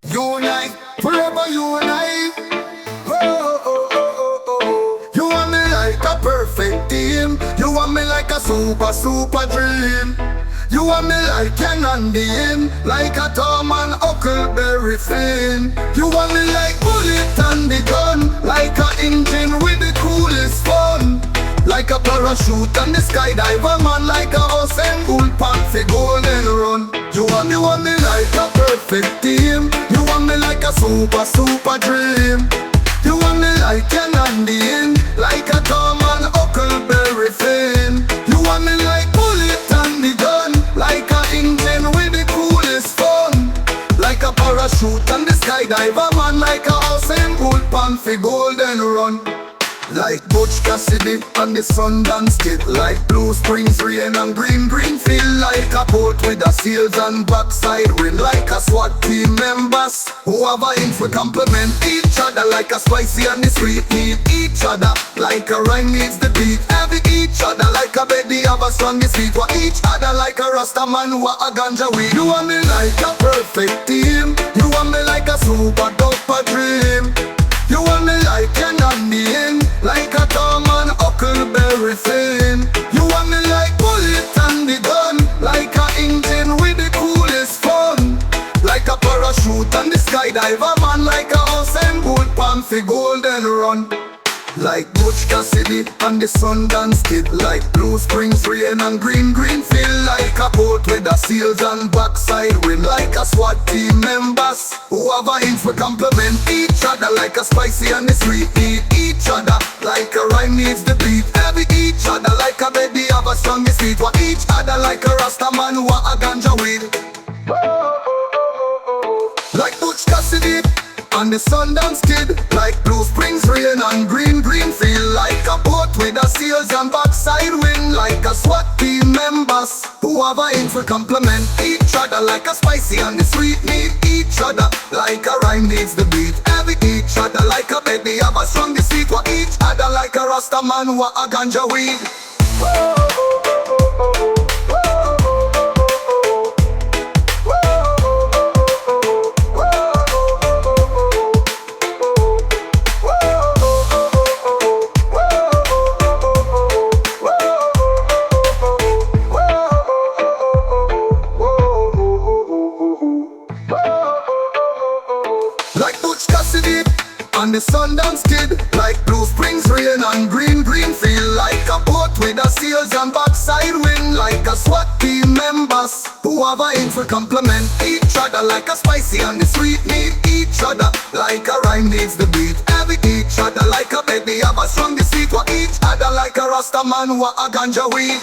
Unite, forever unite. Oh, oh, oh, oh, oh. You want me like a perfect team. You want me like a super dream. You want me like Ken and Dean, like a Tom and Huckleberry Finn. You want me like bullet and the gun, like a engine with the coolest fun, like a parachute and the skydiver man, like a horse and bull pant for golden run. You want me like a perfect team. You want me like a super dream. You want me like Ken and Dean, like a Tom and Huckleberry Finn. You want me like bullet and the gun, like a engine with the coolest fun, like a parachute and the skydiver man, like a horse and bull pant for golden run. Like Butch Cassidy and the Sundance Kid, like Blue Springs rain and green feel, like a boat with a sails and backside wind, like a SWAT team members who have a ink for compliment each other, like a spicy and the sweet need each other, like a rhyme needs the beat every each other, like a baby have a strongest feet for each other, like a Rasta man who a ganja weed. You want me like a perfect team. You want me like a super duper dream. You want me like Ken and Dean, like a Tom and Huckleberry Finn. You want me like bullet and the gun, like a engine with the coolest fun, like a parachute and the skydiver man, like a horse and bull pant for golden run. Like Butch Cassidy and the Sundance Kid, like Blue Springs rain and green feel, like a boat with a sails and backside wind, like a SWAT team members who have a ink for compliment each other, like a spicy and the sweet need each other, like a rhyme needs the beat every each other, like a baby have a strongest feet for each other, like a Rasta man who a ganja weed. Like Butch Cassidy and the Sundance Kid, like Blue Springs rain and green feel, like a boat with a sails and backside wind, like a SWAT team members who have a ink for compliment each other, like a spicy and the sweet need each other, like a rhyme needs the beat every each other, like a baby have a strongest feet for each other, like a Rasta man who a ganja weed. Like Butch Cassidy and the Sundance Kid, like Blue Springs rain and green feel, like a boat with a sails and backside wind, like a SWAT team members who have a ink for compliment each other, like a spicy and the sweet need each other, like a rhyme needs the beat every each other, like a baby have a strongest feet for each other, like a Rasta man who a ganja weed.